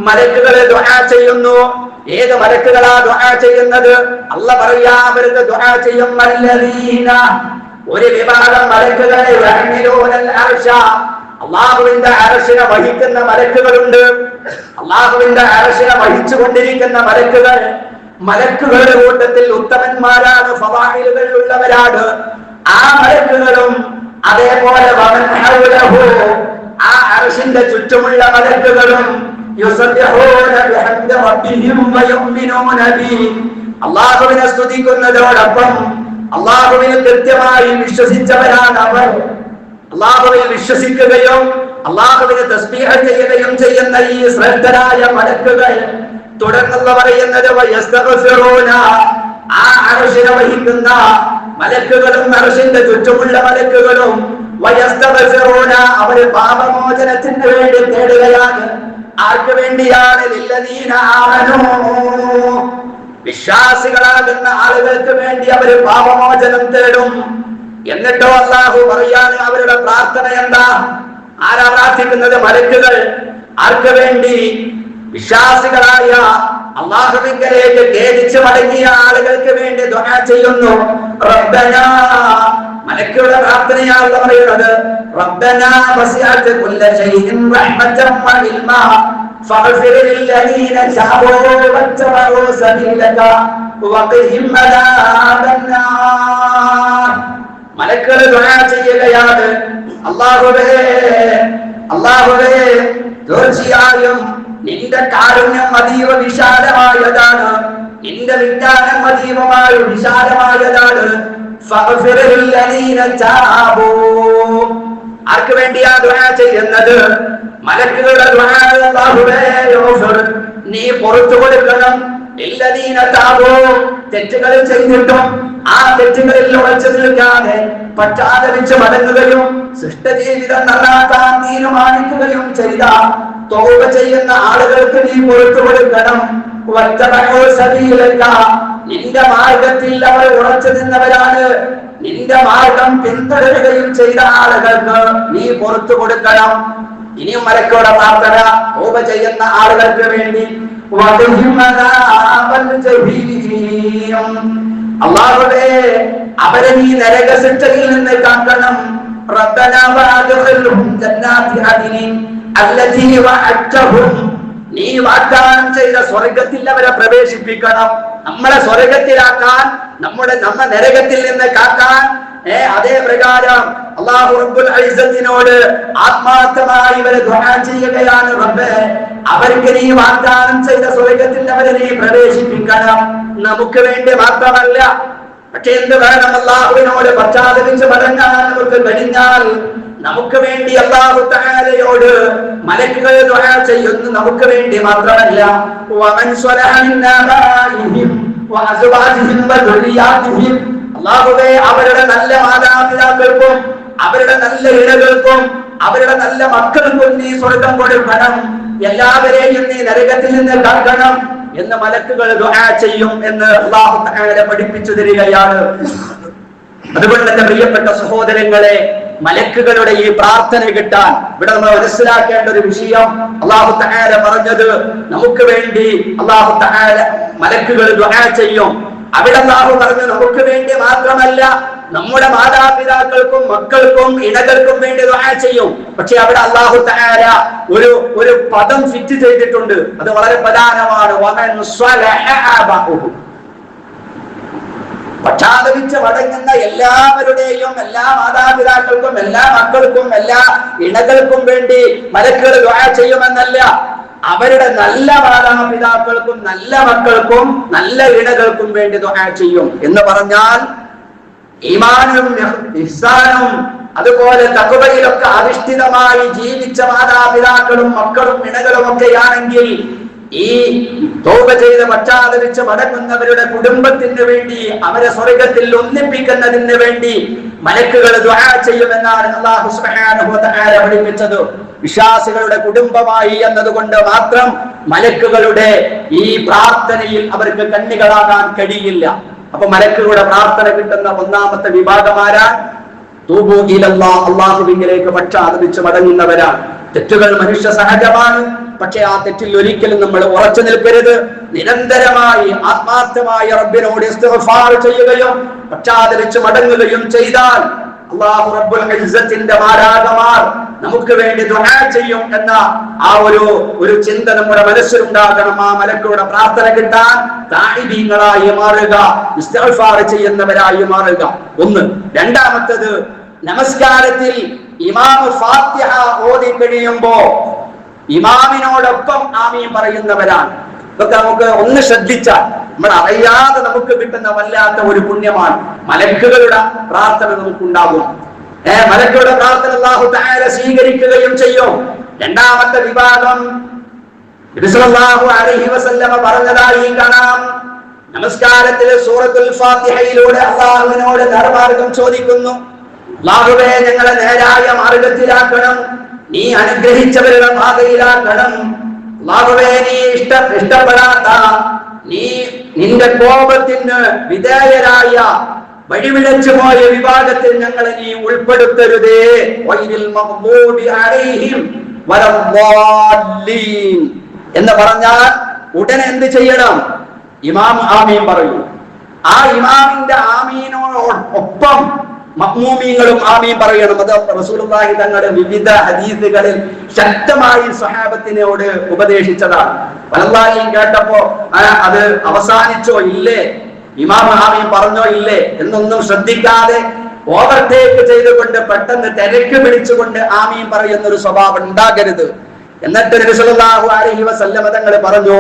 മലക്കുകൾ ദുആ ചെയ്യുന്നു. ഏത് മലക്കുകളാ ദുആ ചെയ്യുന്നത്? അല്ലാഹ് പറയാ, അവർക്ക് ദുആ ചെയ്യും അല്ലദീന, ഒരു വിഭാഗം മലക്കുകളെ യഹ്മിലൂനൽ അർശ, അല്ലാഹുവിന്റെ അർശിനെ വഹിക്കുന്ന മലക്കുകളുണ്ട്. അല്ലാഹുവിന്റെ അർശിനെ വഹിച്ചു കൊണ്ടിരിക്കുന്ന മലക്കുകൾ, മലക്കുകളുടെ കൂട്ടത്തിൽ ഉത്തമന്മാരാണ്, ഫളായിലുകൾ ഉള്ളവരാണ് ആ മലക്കുകളും. അതേപോലെ വമൻ ഹൗലഹു, ആ അർശിന്റെ ചുറ്റുമുള്ള മലക്കുകളും യുസബ്ബിഹൂന ബിഹംദി റബ്ബിഹിം വയുമിനൂന ബിഹി, അല്ലാഹുവിനെ സ്തുതിക്കുന്നതോടൊപ്പം അല്ലാഹുവിനെ കൃത്യമായി വിശ്വസിച്ചവരാണ് അവർ. അല്ലാഹുവിൽ വിശ്വസിക്കുകയും അല്ലാഹുവിനെ തസ്ബീഹ് ചെയ്യുകയും ചെയ്യുന്ന ഈ ശ്രേഷ്ഠരായ മലക്കുകൾ തുടർന്നുള്ള പറയുന്നത് വയസ്തഗ്ഫിറൂന, ആ അർശിനെ വഹിക്കുന്ന മലക്കുകളും അർശിന്റെ ചുറ്റുമുള്ള മലക്കുകളും വയസ്തഗ്ഫിറൂന, അവർ പാപമോചനത്തിന് വേണ്ടി തേടുകയാണ്. ആർക്ക് വേണ്ടിയാണ്? ലില്ലദീന ആമനൂ, വിശ്വാസികളാകുന്ന ആളുകൾക്ക് വേണ്ടി അവർ പാപമോചനം തേടും. എന്നിട്ടോ അല്ലാഹു പറയാണ് അവരുടെ പ്രാർത്ഥന എന്താ? ആരാ പ്രാർത്ഥിക്കുന്നത്? മലക്കുകൾ. ആർക്ക് വേണ്ടി? വിശ്വാസികളായ അല്ലാഹുവിലേക്ക് ഖേദിച്ച് മടങ്ങിയ ആളുകൾക്ക് വേണ്ടി ദുആ ചെയ്യുന്നു. റബ്ബനാ, മലക്കുകളുടെ പ്രാർത്ഥനയാണ് പറയുന്നത്, റബ്ബനാ വസിഅത കുല്ല ശൈഇൻ റഹ്മതൻ വ ഇൽമാ ഫഗ്ഫിർ ലില്ലദീന താബൂ വത്തബഉ സബീലക വഖിഹിം അദാബന്നാർ. മലക്കുകൾ ദുആ ചെയ്യുകയാണ്, അല്ലാഹുവേ, അല്ലാഹുവേ, തീർച്ചയായും നിന്റെ കാരുണ്യം അതീവ വിശാലമായതാണ്, നിന്റെ വിജ്ഞാനം അതീവമായ വിശാലമായതാണ്. ഫഗ്ഫിർ ലില്ലദീന താബൂ, ആർക്ക് വേണ്ടിയാ ദുആ ചെയ്യുന്നത്? മലക്കുകളുടെ ദുആ, അല്ലാഹുവേ യഗ്ഫിർ, നീ പുറത്തു കൊടുക്കണം, ലില്ലദീന താബൂ, തെറ്റുകൾ ചെയ്തിട്ടും ആ തെറ്റുകളിൽ ഉറച്ചു നിൽക്കാതെ പശ്ചാത്തപിച്ച് മടങ്ങുകയും സൃഷ്ടജീവിതം നന്നാക്കാൻ തീരുമാനിക്കുകയും ചെയ്ത തൗബ ചെയ്യുന്ന ആളുകൾക്ക് നീ പുറത്തു കൊടുക്കണം. വത്തബഉ സബീലക, നിന്റെ മാർഗത്തിൽ അവർ ഉറച്ചു നിന്നവരാണ്, നിന്റെ മാർഗം പിന്തുടരുകയും ചെയ്ത ആളുകൾക്ക് നീ പുറത്തു കൊടുക്കണം. ഇനിയും മലക്കുകളുടെ പ്രാർത്ഥന തൗബ ചെയ്യുന്ന ആളുകൾക്ക് വേണ്ടി. അല്ലാഹുവേ, അവരെ നീ നരക ശിക്ഷയിൽ നിന്ന് കാക്കണം. റബ്ബനാ വഅദ്ഖിൽഹും ജന്നാതി അദ്നിൻ അല്ലതീ വഅദ്തഹും, നീ വാഗ്ദാനം ചെയ്ത സ്വർഗ്ഗത്തിൽ അവരെ പ്രവേശിപ്പിക്കണം. നമ്മളെ സ്വർഗ്ഗത്തിലാക്കാൻ, നമ്മെ നരകത്തിൽ നിന്ന് കാക്കാൻ. അതേ പ്രകാരം അല്ലാഹു റബ്ബുൽ ഇസ്സത്തിനോട് ആത്മാർത്ഥമായി ഇവരെ ദുആ ചെയ്യുകയാണ്, റബ്ബേ, അവർക്ക് നീ വാഗ്ദാനം ചെയ്ത സ്വർഗ്ഗത്തിൽ അവരെ നീ പ്രവേശിപ്പിക്കണം. നമുക്ക് വേണ്ടി മാത്രമല്ല, പക്ഷെ എന്ത് വേണം? അല്ലാഹുവിനോട് പശ്ചാത്തപിച്ച് മടങ്ങാൻ നമുക്ക് കഴിഞ്ഞാൽ നമുക്ക് വേണ്ടി അല്ലാഹു തആലയോട് മലക്കുകൾ ദുആ ചെയ്യുന്നു. നമുക്ക് വേണ്ടി മാത്രമല്ല, വമൻ സ്വലഹ മിൻ ആബാഇഹിം വഅസ്വാജിഹിം വദുരിയാതിഹിം, അല്ലാഹുവേ അവരുടെ നല്ല മാതാപിതാക്കൾക്കും അവരുടെ നല്ല ഇണകൾക്കും അവരുടെ നല്ല മക്കൾക്കും നീ സ്വർഗം കൊടുക്കണം, എല്ലാവരെയും നീ നരകത്തിൽ നിന്ന് കാക്കണം എന്ന് മലക്കുകൾ ദുആ ചെയ്യും എന്ന് അല്ലാഹു തആല പഠിപ്പിച്ചു തരികയാണ്. അതുകൊണ്ട് എന്റെ പ്രിയപ്പെട്ട സഹോദരങ്ങളെ, മലക്കുകളുടെ ഈ പ്രാർത്ഥന കിട്ടാൻ ഇവിടെ നമ്മൾ മനസ്സിലാക്കേണ്ട ഒരു വിഷയം, അല്ലാഹു തആല പറഞ്ഞത് നമുക്ക് വേണ്ടി അല്ലാഹു തആല മലക്കുകൾ ദുആ ചെയ്യും. അവിടെ അല്ലാഹു പറഞ്ഞു നമുക്ക് വേണ്ടി മാത്രമല്ല, നമ്മുടെ മാതാപിതാക്കൾക്കും മക്കൾക്കും ഇണകൾക്കും വേണ്ടി ദുആ ചെയ്യും. പക്ഷെ അവിടെ അല്ലാഹു തആല ഒരു പദം ഫിറ്റ് ചെയ്തിട്ടുണ്ട്, അത് വളരെ പ്രധാനമാണ്. വമൻ സ്വലഹ ആബാഉഹു, പക്ഷാതപിച്ച് മടങ്ങുന്ന എല്ലാവരുടെയും എല്ലാ മാതാപിതാക്കൾക്കും എല്ലാ മക്കൾക്കും എല്ലാ ഇണകൾക്കും വേണ്ടി മലക്കുകൾ ദുആ ചെയ്യുമെന്നല്ല, അവരുടെ നല്ല മാതാപിതാക്കൾക്കും നല്ല മക്കൾക്കും നല്ല ഇണകൾക്കും വേണ്ടി ദുആ ചെയ്യും എന്ന് പറഞ്ഞാൽ ഈമാനും ഇഹ്സാനും അതുപോലെ തഖ്വയിലൊക്കെ അധിഷ്ഠിതമായി ജീവിച്ച മാതാപിതാക്കളും മക്കളും ഇണകളും ഒക്കെയാണെങ്കിൽ ഈ തൗബ ചെയ്ത് പശ്ചാത്തപിച്ച് മടങ്ങുന്നവരുടെ കുടുംബത്തിന് വേണ്ടി അവരെ സ്വർഗത്തിൽ ഒന്നിപ്പിക്കുന്നതിന് വേണ്ടി മലക്കുകൾ ദുആ ചെയ്യുമെന്നാണ് അല്ലാഹു സുബ്ഹാനഹു വ തആല പഠിപ്പിച്ചത്. വിശ്വാസികളുടെ കുടുംബമായി എന്നതുകൊണ്ട് മാത്രം മലക്കുകളുടെ ഈ പ്രാർത്ഥനയിൽ അവർക്ക് കണ്ണികളാകാൻ കഴിയില്ല. അപ്പൊ മലക്കുകളുടെ പ്രാർത്ഥന കിട്ടുന്ന ഒന്നാമത്തെ വിഭാഗമാരാണ് തൂബു ഇലല്ലാഹ്, അല്ലാഹുവിലേക്ക് പശ്ചാത്തപിച്ച് മടങ്ങുന്നവരാണ്. തെറ്റുകൾ മനുഷ്യ സഹജമാണ്, പക്ഷെ ആ തെറ്റിൽ ഒരിക്കലും നമ്മൾ ഉറച്ചു നിൽക്കരുത്. നിരന്തരമായി ആത്മാർത്ഥമായി റബ്ബിനോട് ഇസ്തിഗ്ഫാർ ചെയ്യുകയും പശ്ചാത്തപിച്ച് മടങ്ങുകയും ചെയ്താൽ അല്ലാഹു റബ്ബുൽ ഇസ്സത്തിന്റെ മാലാഖമാർ നമുക്ക് വേണ്ടി ദുആ ചെയ്യും എന്ന ആ ഒരു ചിന്ത നമ്മുടെ മനസ്സിലുണ്ടാകണം. ആ മലക്കുകളുടെ പ്രാർത്ഥന കിട്ടാൻ താഇബീങ്ങളായി മാറുക, ഇസ്തിഗ്ഫാർ ചെയ്യുന്നവരായി മാറുക. ഒന്ന്. രണ്ടാമത്തേത്, നമസ്കാരത്തിൽ ഇമാം ഫാത്തിഹ ഓതി കഴിയുമ്പോ ഇമാമിനോടൊപ്പം ആമീൻ പറയുന്നവരാണ്. ഇതൊക്കെ നമുക്ക് ഒന്ന് ശ്രദ്ധിച്ചാൽ നമ്മൾ അറിയാതെ നമുക്ക് കിട്ടുന്ന വല്ലാത്ത ഒരു പുണ്യമാണ്. മലക്കുകളുടെ പ്രാർത്ഥന നമുക്കുണ്ടാകും. മലക്കുകളുടെ പ്രാർത്ഥന അല്ലാഹു തആല സ്വീകരിക്കുകയും ചെയ്യും. രണ്ടാമത്തെ വിഭാഗം നബി സല്ലല്ലാഹു അലൈഹി വസല്ലമ പറഞ്ഞതായി കാണാം. നമസ്കാരത്തിൽ സൂറത്തുൽ ഫാത്തിഹയിലൂടെ അല്ലാഹുവിനോട് ധർമാർഗം ചോദിക്കുന്നു. അല്ലാഹുവേ, ഞങ്ങളെ നേരായ മാർഗത്തിലാക്കണം, നീ അനുഗ്രഹിച്ചവരുടെ പാതയിലാക്കണം. അല്ലാഹുവേ, നീ ഇഷ്ടപ്പെടാത്ത നിന്റെ കോപത്തിന് വിധേയരായ വഴിവിളച്ചു പോയ വിഭാഗത്തിൽ ഞങ്ങളെ നീ ഉൾപ്പെടുത്തരുതേ. എന്ന് പറഞ്ഞാൽ ഉടനെ എന്ത് ചെയ്യണം? ഇമാം ആമീൻ പറയൂ. ആ ഇമാമിന്റെ ആമീനോടൊപ്പം മഅ്മൂമീങ്ങളും ആമീൻ പറയണം. അത് റസൂലുള്ളാഹി തങ്ങളുടെ വിവിധ ഹദീസുകളിൽ ശക്തമായി സ്വഹാബത്തിനോട് ഉപദേശിച്ചതാണ്. പലരും കേട്ടപ്പോ അത് അവസാനിച്ചോ ഇല്ലേ, ഇമാം ആമീൻ പറഞ്ഞോ ഇല്ലേ എന്നൊന്നും ശ്രദ്ധിക്കാതെ ഓവർടേക്ക് ചെയ്തുകൊണ്ട് പെട്ടെന്ന് തിരക്ക് പിടിച്ചുകൊണ്ട് ആമീൻ പറയുന്ന ഒരു സ്വഭാവം ഉണ്ടാകരുത്. എന്നിട്ട് നബി സല്ലല്ലാഹു അലൈഹി വസല്ലം തങ്ങൾ പറഞ്ഞു,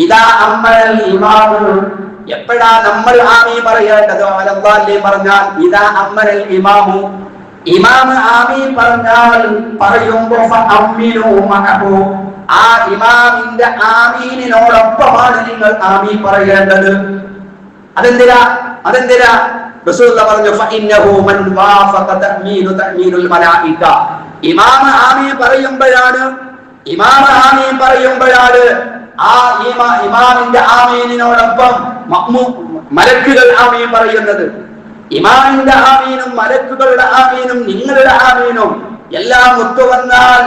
ഇദാ അമ്മൽ ഇമാമു, എപ്പോഴാ നമ്മൾ ആമീൻ പറയേണ്ടത്? അലല്ലാഹി പറഞ്ഞാൽ ഇദാ അമ്മൽ ഇമാമു, ഇമാം ആമീൻ പറഞ്ഞാൽ പറയുമ്പോൾ ഫഅമ്മിനു മഅഹു, ആ ഇമാമിന്റെ ആമീനിനോടൊപ്പമാണ് നിങ്ങൾ ആമീൻ പറയേണ്ടത്. അതെന്തിനാ റസൂലുള്ളാഹി പറഞ്ഞു ഫഇന്നഹു മൻ വാഫഖ തഅമീനു തഅമീനുൽ മലായിക, ഇമാം ആമീൻ പറയുമ്പോഴാണ് ആ ഇമാമിന്റെ ആമീനിനോടൊപ്പം മലക്കുകൾ ആമീൻ പറയുന്നത്. ഇമാമിന്റെ ആമീനും മലക്കുകളുടെ ആമീനും നിങ്ങളുടെ ആമീനും എല്ലാം ഒത്തുവന്നാൽ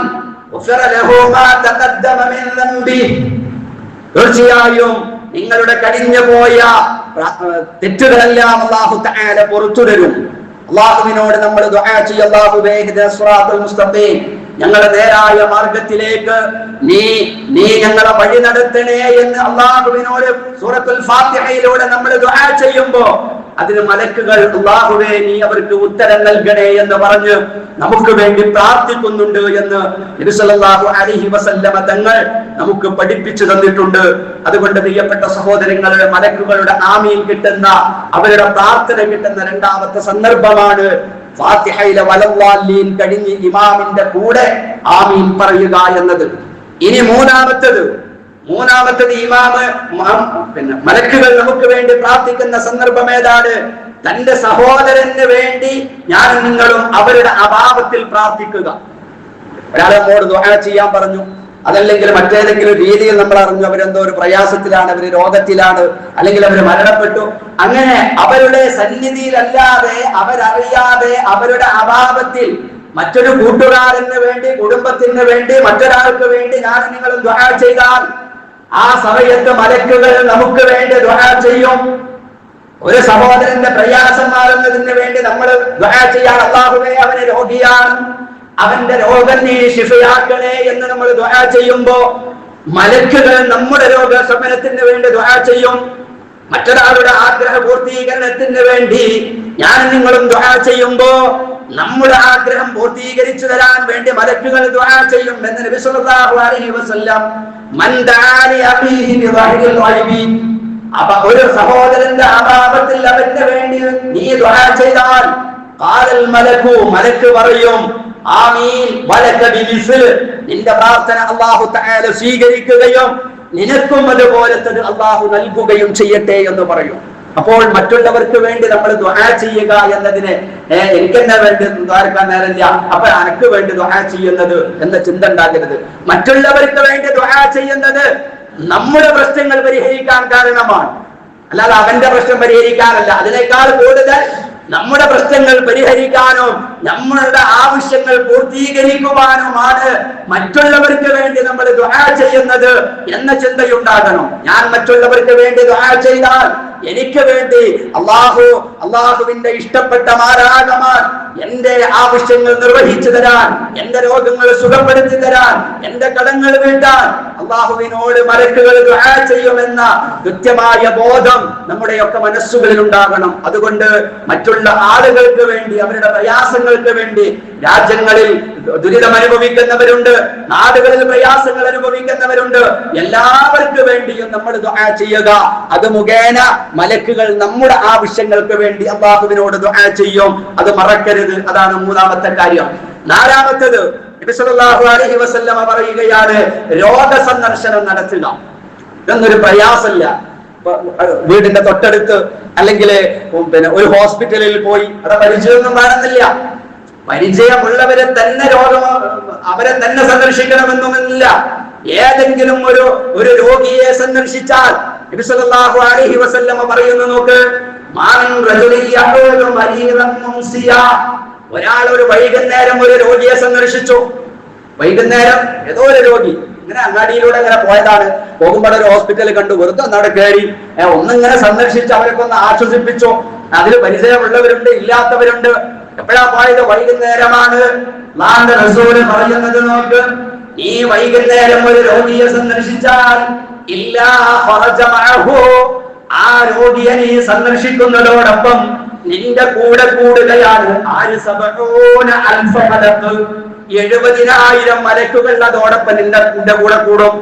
തീർച്ചയായും നിങ്ങളുടെ കഴിഞ്ഞു പോയ തെറ്റുകളെല്ലാം അല്ലാഹു തആല പുറത്തു തരും. അല്ലാഹുവിനോട് നമ്മൾ ദുആ ചെയ്യുക, അല്ലാഹുവേ ഇഹ്ദിന സിറാത്തുൽ മുസ്തഖീം, ഞങ്ങളുടെ നേരായ മാർഗത്തിലേക്ക് നീ ഞങ്ങളെ വഴി നടത്തണേ എന്ന് അല്ലാഹുവിനോട് സൂറത്തുൽ ഫാത്തിഹയിലൂടെ നമ്മൾ ദുആ ചെയ്യുമ്പോ അതിന് മലക്കുകൾ അല്ലാഹുവേ നീ അവർക്ക് ഉത്തരം നൽകണേ എന്ന് പറഞ്ഞ് നമുക്ക് വേണ്ടി പ്രാർത്ഥിക്കുന്നുണ്ട് എന്ന് നബി സല്ലല്ലാഹു അലൈഹി വസല്ലമ തങ്ങൾ നമുക്ക് പഠിപ്പിച്ചു തന്നിട്ടുണ്ട്. അതുകൊണ്ട് പ്രിയപ്പെട്ട സഹോദരങ്ങളെ, മലക്കുകളുടെ ആമീൻ കിട്ടുന്ന അവരുടെ പ്രാർത്ഥന കിട്ടുന്ന രണ്ടാമത്തെ സന്ദർഭമാണ് ഫാത്തിഹയിലെ വലദ്ദാലീൻ കഴിഞ്ഞ് ഇമാമിന്റെ കൂടെ ആമീൻ പറയുക എന്നത്. ഇനി മൂന്നാമത്തത് ഇമാമ് മലക്കുകൾ നമുക്ക് വേണ്ടി പ്രാർത്ഥിക്കുന്ന സന്ദർഭം ഏതാണ്? തന്റെ സഹോദരന് വേണ്ടി ഞാൻ നിങ്ങളും അവരുടെ അഭാവത്തിൽ പ്രാർത്ഥിക്കുക. ഒരാളെ നമ്മോട് ദുആ ചെയ്യാൻ പറഞ്ഞു, അതല്ലെങ്കിൽ മറ്റേതെങ്കിലും രീതിയിൽ നമ്മൾ അറിഞ്ഞു അവരെന്തോ ഒരു പ്രയാസത്തിലാണ്, അവര് രോഗത്തിലാണ്, അല്ലെങ്കിൽ അവർ മരണപ്പെട്ടു. അങ്ങനെ അവരുടെ സന്നിധിയിലല്ലാതെ അവരറിയാതെ അവരുടെ അഭാവത്തിൽ മറ്റൊരു കൂട്ടുകാരന് വേണ്ടി, കുടുംബത്തിന് വേണ്ടി, മറ്റൊരാൾക്ക് വേണ്ടി ഞാൻ നിങ്ങളും ദുആ ചെയ്താൽ ആ സമയത്ത് മലക്കുകൾ നമുക്ക് വേണ്ടി ദുആ ചെയ്യും. ഒരു സഹോദരന്റെ പ്രയാസം മാറുന്നതിന് വേണ്ടി നമ്മൾ ദുആ ചെയ്യാൻ, അല്ലാഹുവേ അവന് രോഗിയാണ്, അവന്റെ രോഗം നീ ശിഫയാക്കണേ എന്ന് നമ്മൾ ദുആ ചെയ്യുമ്പോ മലക്കുകൾ നമ്മുടെ രോഗശമനത്തിന് വേണ്ടി ദുആ ചെയ്യും. മറ്റൊരാളുടെ ആഗ്രഹ പൂർത്തീകരണത്തിന് വേണ്ടി ഞാൻ നിങ്ങളും ദുആ ചെയ്യുമ്പോ നമ്മുടെ ആഗ്രഹം പൂർത്തീകരിച്ചു തരാൻ വേണ്ടി മലക്കുകൾ ദുആ ചെയ്യും എന്ന് നബി സല്ലല്ലാഹു അലൈഹി വസല്ലം മൻ ദആ ലി അഖീഹി ബിദാഹിൽ ഗൈബി, അപ്പൊ ഒരു സഹോദരന്റെ അഭാവത്തിൽ അവന് വേണ്ടി നീ ദുആ ചെയ്താൽ ഖാലൽ മലക്കു, മലക്ക് പറയും ആമീൻ വലക ബിമിസ്ൽ, നിന്റെ പ്രാർത്ഥന അല്ലാഹു തആല സ്വീകരിക്കുകയും നിനക്കും അതുപോലത്തത് അല്ലാഹു നൽകുകയും ചെയ്യട്ടെ എന്ന് പറയും. അപ്പോൾ മറ്റുള്ളവർക്ക് വേണ്ടി നമ്മൾ ദുആ ചെയ്യുക എന്നതിനെ എനിക്കെന്നാ വേണ്ടി ദ്വാരക്കാൻ നേരമില്ല, അപ്പൊ അനക്ക് വേണ്ടി ദുആ ചെയ്യുന്നത് എന്ന ചിന്ത ഉണ്ടാകരുത്. മറ്റുള്ളവർക്ക് വേണ്ടി ദുആ ചെയ്യുന്നത് നമ്മുടെ പ്രശ്നങ്ങൾ പരിഹരിക്കാൻ കാരണമാണ്, അല്ലാതെ അവന്റെ പ്രശ്നം പരിഹരിക്കാനല്ല. അതിനേക്കാൾ കൂടുതൽ നമ്മുടെ പ്രശ്നങ്ങൾ പരിഹരിക്കാനും നമ്മളുടെ ആവശ്യങ്ങൾ പൂർത്തീകരിക്കുവാനുമാണ് മറ്റുള്ളവർക്ക് വേണ്ടി നമ്മൾ ദുആ ചെയ്യുന്നത് എന്ന ചിന്തയുണ്ടാകണം. ഞാൻ മറ്റുള്ളവർക്ക് വേണ്ടി ദുആ ചെയ്താൽ എനിക്ക് വേണ്ടി അള്ളാഹുവിന്റെ ഇഷ്ടപ്പെട്ട മാലാഖമാർ എന്റെ ആവശ്യങ്ങൾ നിർവഹിച്ചു തരാൻ, എന്റെ രോഗങ്ങൾ സുഖപ്പെടുത്തി തരാൻ, എന്റെ കടങ്ങൾ വീട്ടാൻ അള്ളാഹുവിനോട് മലക്കുകൾ ദുആ ചെയ്യുമെന്ന കൃത്യമായ ബോധം നമ്മുടെയൊക്കെ മനസ്സുകളിൽ ഉണ്ടാകണം. അതുകൊണ്ട് മറ്റുള്ള ആളുകൾക്ക് വേണ്ടി, അവരുടെ പ്രയാസങ്ങൾക്ക് വേണ്ടി, രാജ്യങ്ങളിൽ ദുരിതം അനുഭവിക്കുന്നവരുണ്ട്, നാടുകളിൽ പ്രയാസങ്ങൾ അനുഭവിക്കുന്നവരുണ്ട്, എല്ലാവർക്കും വേണ്ടിയും നമ്മൾ ദുആ ചെയ്യുക. അത് മുഖേന മലക്കുകൾ നമ്മുടെ ആവശ്യങ്ങൾക്ക് വേണ്ടി അല്ലാഹുവിനോട് ദുആ ചെയ്യും. അത് മറക്കരുത്. അതാണ് മൂന്നാമത്തെ കാര്യം. നാലാമത്തേത് നബി സല്ലല്ലാഹു അലൈഹി വസല്ലമ പറയുകയാണ്, രോഗസന്ദർശനം നടത്തുക. ഇതൊന്നൊരു പ്രയാസമില്ല. വീടിന്റെ തൊട്ടടുത്ത് അല്ലെങ്കിൽ ഒരു ഹോസ്പിറ്റലിൽ പോയി അവിടെ പരിചയമൊന്നും കാണുന്നില്ല. പരിചയമുള്ളവരെ തന്നെ അവരെ തന്നെ സന്ദർശിക്കണമെന്നുമില്ല. ഏതെങ്കിലും ഒരു രോഗിയെ സന്ദർശിച്ചാൽ നബി സല്ലല്ലാഹു അലൈഹി വസല്ലമ പറയുന്നു, നോക്ക്, ഒരാൾ ഒരു വൈകുന്നേരം ഒരു രോഗിയെ സന്ദർശിച്ചു. വൈകുന്നേരം ഏതോ ഒരു രോഗി ഇങ്ങനെ അങ്ങാടിയിലൂടെ ഇങ്ങനെ പോയതാണ്. പോകുമ്പോൾ ഒരു ഹോസ്പിറ്റൽ കണ്ടു, വെറുതെ ഒന്നവിടെ കയറി ഒന്നിങ്ങനെ സന്ദർശിച്ച് അവരൊക്കെ ഒന്ന് ആശ്വസിപ്പിച്ചു. അതിൽ പരിചയമുള്ളവരുണ്ട്, ഇല്ലാത്തവരുണ്ട്. എപ്പോഴാ പോയത്? വൈകുന്നേരമാണ്. അല്ലാഹുവിന്റെ റസൂൽ പറയുന്നത് നോക്ക്, ഈ വൈകുന്നേരം ഒരു രോഗിയെ സന്ദർശിച്ചാൽ ഇല്ലാ ഖറജ മഅഹു, ആ രോഗിയെ നീ സന്ദർശിക്കുന്നതോടൊപ്പം നിന്റെ കൂടെ കൂടുകയാണ് 70,000 മലക്കുകൾ അതോടൊപ്പം നിന്റെ കൂടെ കൂടും.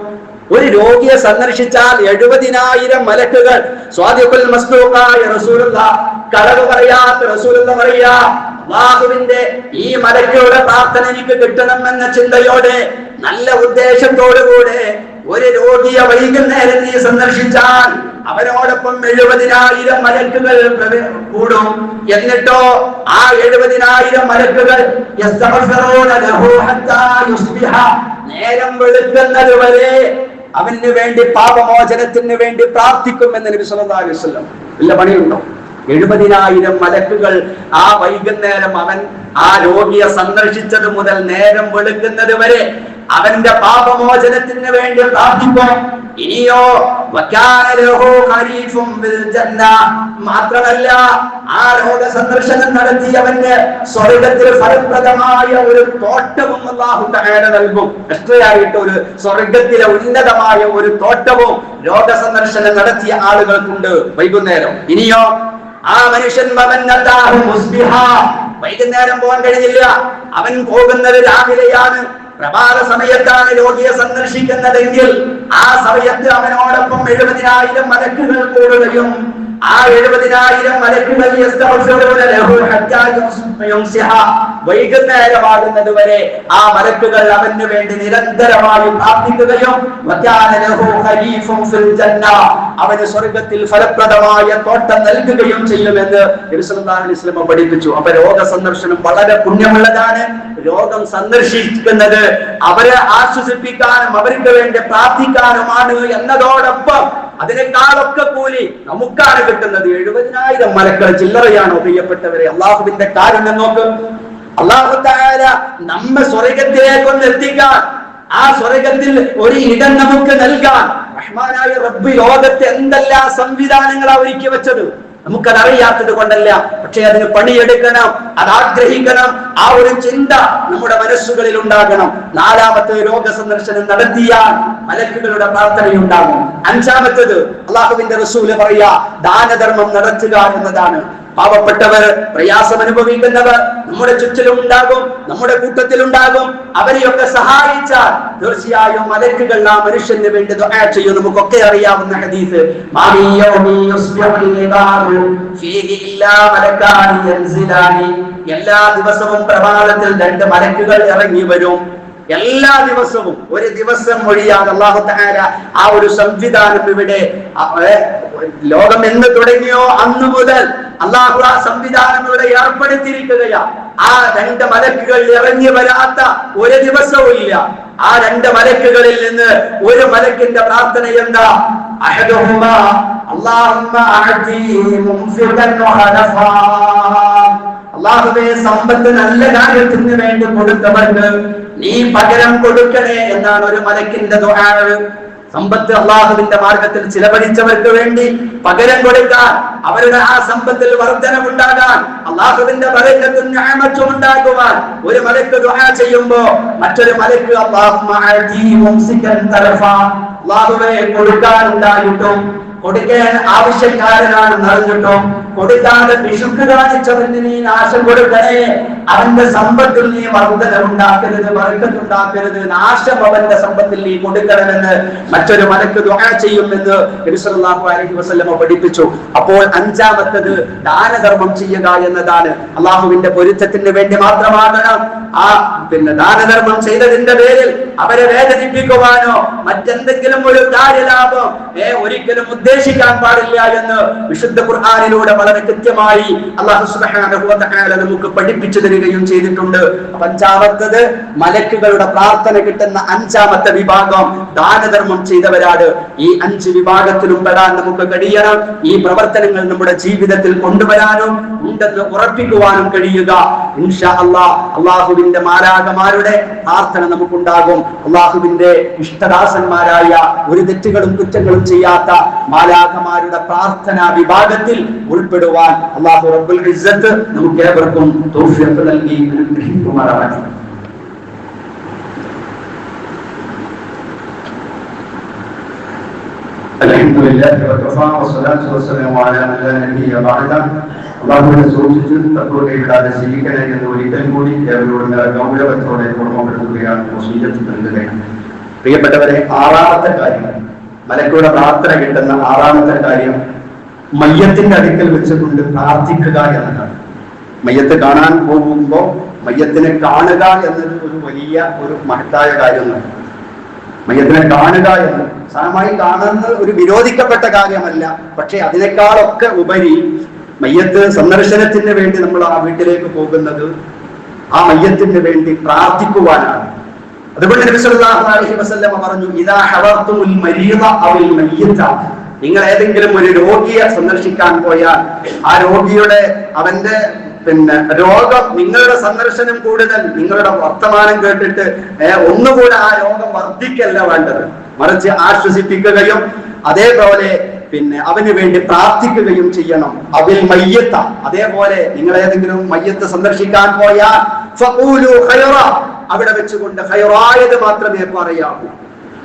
ഒരു രോഗിയെ സന്ദർശിച്ചാൽ 70,000 മലക്കുകൾ. സ്വാദിഖുൽ മസ്ദൂഖായ റസൂലുള്ളാഹ്, കളവ് പറയാത്ത റസൂലുള്ളാഹ് പറയാ, അല്ലാഹുവിന്റെ ഈ മലക്കുകളുടെ പ്രാർത്ഥന എനിക്ക് കിട്ടണമെന്ന ചിന്തയോടെ, നല്ല ഉദ്ദേശത്തോടുകൂടെ ഒരു രോഗിയെ വൈകുന്നേരം നീ സന്ദർശിച്ചാൽ അവരോടൊപ്പം 70,000 മലക്കുകൾ കൂടും. എന്നിട്ടോ ആ 70,000 മലക്കുകൾ നേരം വെളുക്കുന്നത് വരെ അവന് വേണ്ടി, പാപമോചനത്തിന് വേണ്ടി പ്രാർത്ഥിക്കുമെന്ന് നബി സല്ലല്ലാഹു അലൈഹി വസല്ലം. വല്ല പണിയുണ്ടോ? 70,000 മലക്കുകൾ ആ വൈകുന്നേരം അവൻ ആ രോഗിയെ സന്ദർശിച്ചത് മുതൽ നേരം വെളുക്കുന്നത് വരെ അവന്റെ പാപമോചനത്തിന് വേണ്ടി പ്രാർത്ഥിക്കും. ഇനിയോ മാത്രമല്ല, ആ രോഗ സന്ദർശനം നടത്തി അവന് സ്വർഗത്തിൽ ഫലപ്രദമായ ഒരു തോട്ടവും അല്ലാഹു തആല നൽകും. എത്രയായിട്ട് ഒരു സ്വർഗത്തിലെ ഉന്നതമായ ഒരു തോട്ടവും രോഗ സന്ദർശനം നടത്തിയ ആളുകൾക്കുണ്ട് വൈകുന്നേരം. ഇനിയോ ആ മനുഷ്യൻ വൈകുന്നേരം പോകാൻ കഴിഞ്ഞില്ല, അവൻ പോകുന്നത് രാവിലെയാണ്, പ്രഭാത സമയത്താണ് രോഗിയെ സന്ദർശിക്കുന്നതെങ്കിൽ ആ സമയത്ത് അവനോടൊപ്പം 70,000 മലക്കുകൾ കൂടുകയും ആ 70,000 മലക്കുകൾ വൈകുന്നേരമാകുന്നത് വരെ ആ മലക്കുകൾ അവന് വേണ്ടി നിരന്തരമായി പ്രാർത്ഥിക്കുകയും അവന് സ്വർഗത്തിൽ ഫലപ്രദമായ തോട്ടം നൽകുകയും ചെയ്യുമെന്ന് നബി സല്ലല്ലാഹു അലൈഹി വസല്ലം പഠിപ്പിച്ചു. അപ്പൊ രോഗ സന്ദർശനം വളരെ പുണ്യമുള്ളതാണ്. രോഗം സന്ദർശിക്കുന്നത് അവരെ ആശ്വസിപ്പിക്കാനും അവർക്ക് വേണ്ടി പ്രാർത്ഥിക്കാനുമാണ് എന്നതോടൊപ്പം അതിനേക്കാളൊക്കെ കൂലി നമുക്കാണ് കിട്ടുന്നത്. 70,000 മലക്കൾ ചില്ലറയാണോ പ്രിയപ്പെട്ടവരെ? അള്ളാഹുവിന്റെ കാരുണ്യം നോക്ക്. അള്ളാഹു തആല നമ്മെ സ്വർഗത്തിലേക്കൊന്ന് എത്തിക്കാൻ, ആ സ്വർഗത്തിൽ ഒരു ഇടം നമുക്ക് നൽകാൻ റഹ്മാനായ റബ്ബ് ലോകത്തെ എന്തെല്ലാം സംവിധാനങ്ങളാ ഒരുക്കി വെച്ചത്. നമുക്കതറിയാത്തത് കൊണ്ടല്ല, പക്ഷെ അതിന് പണിയെടുക്കണം, അത് ആഗ്രഹിക്കണം. ആ ഒരു ചിന്ത നമ്മുടെ മനസ്സുകളിൽ ഉണ്ടാകണം. 4ാമത്തെ രോഗ സന്ദർശനം നടത്തിയാൽ മലക്കുകളുടെ പ്രാർത്ഥനയുണ്ടാകും. 5ാമത്തേത് അള്ളാഹുവിന്റെ റസൂല് പറയാ ദാനധർമ്മം നടത്തുക എന്നതാണ്. പാവപ്പെട്ടവർ, പ്രയാസം അനുഭവിക്കുന്നവർ നമ്മുടെ ചുറ്റിലും ഉണ്ടാകും, നമ്മുടെ കൂട്ടത്തിലുണ്ടാകും. അവരെയൊക്കെ സഹായിച്ചാൽ തീർച്ചയായും മലക്കുകൾ ആ മനുഷ്യന് വേണ്ടി ദുആ ചെയ്യും. നമുക്കൊക്കെ അറിയാവുന്ന ഹദീസ്, എല്ലാ ദിവസവും പ്രഭാതത്തിൽ 2 മലക്കുകൾ ഇറങ്ങി വരും. എല്ലാ ദിവസവും, ഒരു ദിവസം ഒഴിയാതെ അല്ലാഹു തആല ആ ഒരു സംവിധാനം ഇവിടെ ലോകം എന്ന് തുടങ്ങിയോ അന്ന് മുതൽ അല്ലാഹു ആ സംവിധാനം ഇവിടെ ഏർപ്പെടുത്തിയിരിക്കുകയാ. ആ 2 മലക്കുകൾ ഇറങ്ങി വരാത്ത ഒരു ദിവസവും ഇല്ല. ആ 2 മലക്കുകളിൽ നിന്ന് ഒരു മലക്കിന്റെ പ്രാർത്ഥന എന്താ? അഹദുഹുമാ അല്ലാഹുമ്മ അഅതി മുൻഫിഖൻ വഹനഫാ. അല്ലാഹുവേ, സമ്പത്ത് നല്ല കാര്യത്തിന് വേണ്ടി കൊടുത്തവർക്ക് നീ പകരം കൊടുക്കണേ എന്നാണ് ഒരു മലക്കിന്റെ ദുആ. സമ്പത്ത് അള്ളാഹുവിന്റെ മാർഗത്തിൽ ചിലവഴിച്ചവർക്ക് വേണ്ടി പകരം കൊടുക്കാൻ, അവരുടെ ആ സമ്പത്തിൽ വർധനവുണ്ടാകാൻ, അള്ളാഹുവിന്റെ ബറക്കത്തും നിഅമത്തും ഉണ്ടാകുവാൻ ഒരു മലക്ക് ദുആ ചെയ്യുമ്പോ മറ്റൊരു മലക്ക് അല്ലാഹുവേ, കൊടുക്കാനുണ്ടായിട്ടും കൊടുക്കാൻ ആവശ്യക്കാരനാണെന്ന് അറിഞ്ഞിട്ടും കൊടുക്കാതെ പിശുക്ക് കാണിച്ചവന് നീ നാശം കൊടുക്കണേ. അവന്റെ സമ്പത്തിൽ നീ വർധനവുണ്ടാക്കരുത്, ബറക്കത്തുണ്ടാക്കരുത്, നാശം അവന്റെ സമ്പത്തിൽ നീ കൊടുക്കണമെന്ന് മറ്റൊരു മലക്ക് ദുആ ചെയ്യുമെന്ന് നബി സല്ലല്ലാഹു അലൈഹി വസല്ലം പഠിപ്പിച്ചു. അപ്പോൾ 5ാമത്തേത് ദാനധർമ്മം ചെയ്യുക എന്നതാണ്. അള്ളാഹുവിന്റെ പൊരുത്തത്തിന് വേണ്ടി മാത്രമാകണം. ആ ദാനധർമ്മം ചെയ്തതിന്റെ പേരിൽ അവരെ വേദനിപ്പിക്കുവാനോ മറ്റെന്തെങ്കിലും ഒരു കാര്യലാഭം ഒരിക്കലും ഉദ്ദേശിക്കാൻ പാടില്ല എന്ന് വിശുദ്ധ ഖുർആനിലൂടെ വളരെ കൃത്യമായി അല്ലാഹു സുബ്ഹാനഹു വ തആല നമുക്ക് പഠിപ്പിച്ചു തരികയും ചെയ്തിട്ടുണ്ട്. 5ാമത്തേത് മലക്കുകളുടെ പ്രാർത്ഥന കിട്ടുന്ന 5ാമത്തെ വിഭാഗം ദാനധർമ്മം ചെയ്തവരാണ്. ഈ 5 വിഭാഗത്തിലും പെടാൻ നമുക്ക് കഴിയണം. ഈ പ്രവർത്തനങ്ങൾ നമ്മുടെ ജീവിതത്തിൽ കൊണ്ടുവരാനും ഉണ്ടെന്ന് ഉറപ്പിക്കുവാനും കഴിയുക. ഇൻഷാ അല്ലാഹ് അല്ലാഹുവിന്റെ മാലാഖമാരുടെ പ്രാർത്ഥന നമുക്കുണ്ടാകും. അല്ലാഹുവിന്റെ ഇഷ്ടദാസന്മാരായ ഒരു തെറ്റുകളും കുറ്റങ്ങളും ചെയ്യാത്ത മാലാഖമാരുടെ പ്രാർത്ഥനാ വിഭാഗത്തിൽ ഉൾപ്പെടുവാൻ അല്ലാഹു റബ്ബുൽ ഇസ്സത്ത് നമുക്ക് ഏവർക്കും തൗഫീഖ് നൽകി അനുഗ്രഹിക്കുമാറാകട്ടെ. അൽഹംദുലില്ലാഹി വകഫാ വസ്സലാത്തു വസ്സലാമു അലാ മൻ ലാ നബിയ്യ ബഅദഹു. അല്ലാഹുവിനെ സൂക്ഷിച്ച് തഖ്വയെ വിടാതെ ജീവിക്കണേ എന്ന് ഒരിക്കൽ കൂടി ഏവരോടും ഗൗരവത്തോടെ ഓർമ്മപ്പെടുത്തുകയാണ്, വസിയ്യത്ത് നൽകുകയാണ്. പ്രിയപ്പെട്ടവരെ, 6ാമത്തെ കാര്യം, മലക്കുകളുടെ പ്രാർത്ഥന കിട്ടുന്ന 6ാമത്തെ കാര്യം മയ്യത്തിന്റെ അടുക്കൽ വെച്ചുകൊണ്ട് പ്രാർത്ഥിക്കുക എന്നതാണ്. മയ്യത്ത് കാണാൻ പോകുമ്പോൾ മയ്യത്തിനെ കാണുക എന്നത് ഒരു വലിയ ഒരു മഹത്തായ കാര്യമാണ്. മയ്യത്തിനെ കാണുക എന്ന് സാമാന്യമായി കാണുന്നത് ഒരു വിരോധിക്കപ്പെട്ട കാര്യമല്ല. പക്ഷെ അതിനേക്കാളൊക്കെ ഉപരി മയ്യത്ത് സന്ദർശനത്തിന് വേണ്ടി നമ്മൾ ആ വീട്ടിലേക്ക് പോകുന്നത് ആ മയ്യത്തിന് വേണ്ടി പ്രാർത്ഥിക്കുവാനാണ്. അതുകൊണ്ട് നബി സല്ലല്ലാഹു അലൈഹി വസല്ലം പറഞ്ഞു, ഇദാ ഹദർതുൽ മരീദ അവൽ മയ്യിത, നിങ്ങൾ ഏതെങ്കിലും ഒരു രോഗിയെ സന്ദർശിക്കാൻ പോയാൽ ആ രോഗിയുടെ അവന്റെ രോഗം, നിങ്ങളുടെ സന്ദർശനം കൂടുതൽ നിങ്ങളുടെ വർത്തമാനം കേട്ടിട്ട് ഒന്നുകൂടെ ആ രോഗം വർദ്ധിക്കല്ല വേണ്ടത്, മറിച്ച് ആശ്വസിപ്പിക്കുകയും അതേപോലെ അവന് വേണ്ടി പ്രാർത്ഥിക്കുകയും ചെയ്യണം. അതിൽ മയ്യത്ത, അതേപോലെ നിങ്ങൾ ഏതെങ്കിലും മയ്യത്ത് സന്ദർശിക്കാൻ പോയാൽ ഫഖൂലു ഖൈറ, അവിടെ വെച്ചുകൊണ്ട് ഖൈറായത് മാത്രമേ പറയാവൂ.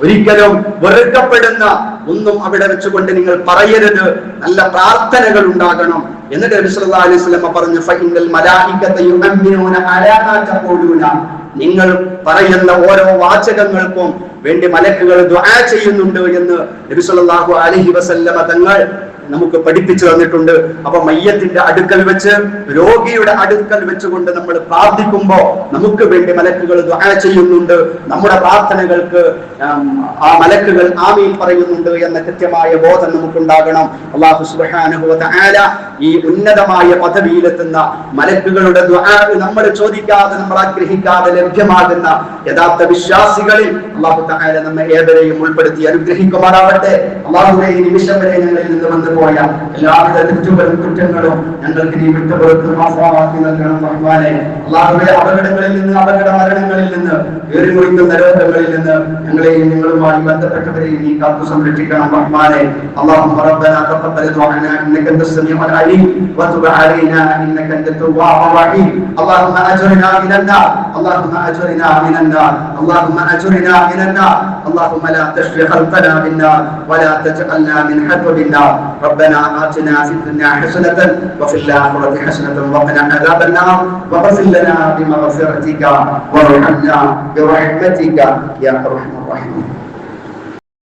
ഒരിക്കലും വെറുക്കപ്പെടുന്ന ഒന്നും അവിടെ വെച്ചുകൊണ്ട് നിങ്ങൾ പറയരുത്. നല്ല പ്രാർത്ഥനകൾ ഉണ്ടാകണം. എന്നിട്ട് നബി സല്ലല്ലാഹു അലൈഹി വസല്ലം പറഞ്ഞു, ഫഇന്നൽ മലായികത യുഅമ്മിനൂന അലാ മാ തഖൂലൂന, നിങ്ങൾ പറയുന്ന ഓരോ വാചകങ്ങൾക്കും വേണ്ടി മലക്കുകൾ ദുആ ചെയ്യുന്നുണ്ട് എന്ന് നബി സല്ലല്ലാഹു അലൈഹി വസല്ലമ തങ്ങൾ നമുക്ക് പഠിപ്പിച്ചു തന്നിട്ടുണ്ട്. അപ്പൊ മയ്യത്തിന്റെ അടുക്കൽ വെച്ച്, രോഗിയുടെ അടുക്കൽ വെച്ചുകൊണ്ട് നമ്മൾ പ്രാർത്ഥിക്കുമ്പോ നമുക്ക് വേണ്ടി മലക്കുകൾ ദുആ ചെയ്യുന്നുണ്ട്, നമ്മുടെ പ്രാർത്ഥനകൾക്ക് ആ മലക്കുകൾ ആമീൻ പറയുന്നുണ്ട് എന്ന കൃത്യമായ ബോധം നമുക്കുണ്ടാകണം. അല്ലാഹു സുബ്ഹാനഹു വ തആല ഈ ഉന്നതമായ പദവിയിലെത്തുന്ന മലക്കുകളുടെ ദുആ നമ്മൾ ചോദിക്കാതെ, നമ്മൾ ആഗ്രഹിക്കാതെ ലഭ്യമാകുന്ന യഥാർത്ഥ വിശ്വാസികളിൽ അല്ലാഹു തആല നമ്മെ ഏവരെയും ഉൾപ്പെടുത്തി അനുഗ്രഹിക്കുമാറാവട്ടെ. അല്ലാഹുവേ, ഈ നിമിഷം വരെ ഞങ്ങളിൽ നിന്ന് വന്നു പോയ എല്ലാവിധ തെറ്റുകളും കുറ്റങ്ങളും ഞങ്ങൾക്ക് നീ വിട്ടുപുറത്ത് മാഫാക്കി നൽകണം റഹ്മാനെ. അല്ലാഹുവേ, അപകടങ്ങളിൽ നിന്ന്, അപകട മരണങ്ങളിൽ നിന്ന്, ഏറിമുറിക്കുന്ന രോഗങ്ങളിൽ നിന്ന് ഞങ്ങളെയും ഞങ്ങളുമായി ബന്ധപ്പെട്ടവരെയും നീ കാത്തു സംരക്ഷിക്കണം റഹ്മാനെ. اللهم ربنا تقبل دعاءنا انك انت السميع العليم وتب علينا انك انت التواب الرحيم. اللهم اجرنا من النار، اللهم اجرنا من النار، اللهم اجرنا من النار. اللهم لا تشفي خلقنا بالنار ولا تجعلنا من حطب النار. ربنا آتنا في الدنيا حسنة وفي الآخرة حسنة وقنا عذاب النار واغفر لنا بمغفرتك وارحمنا برحمتك يا أرحم الراحمين.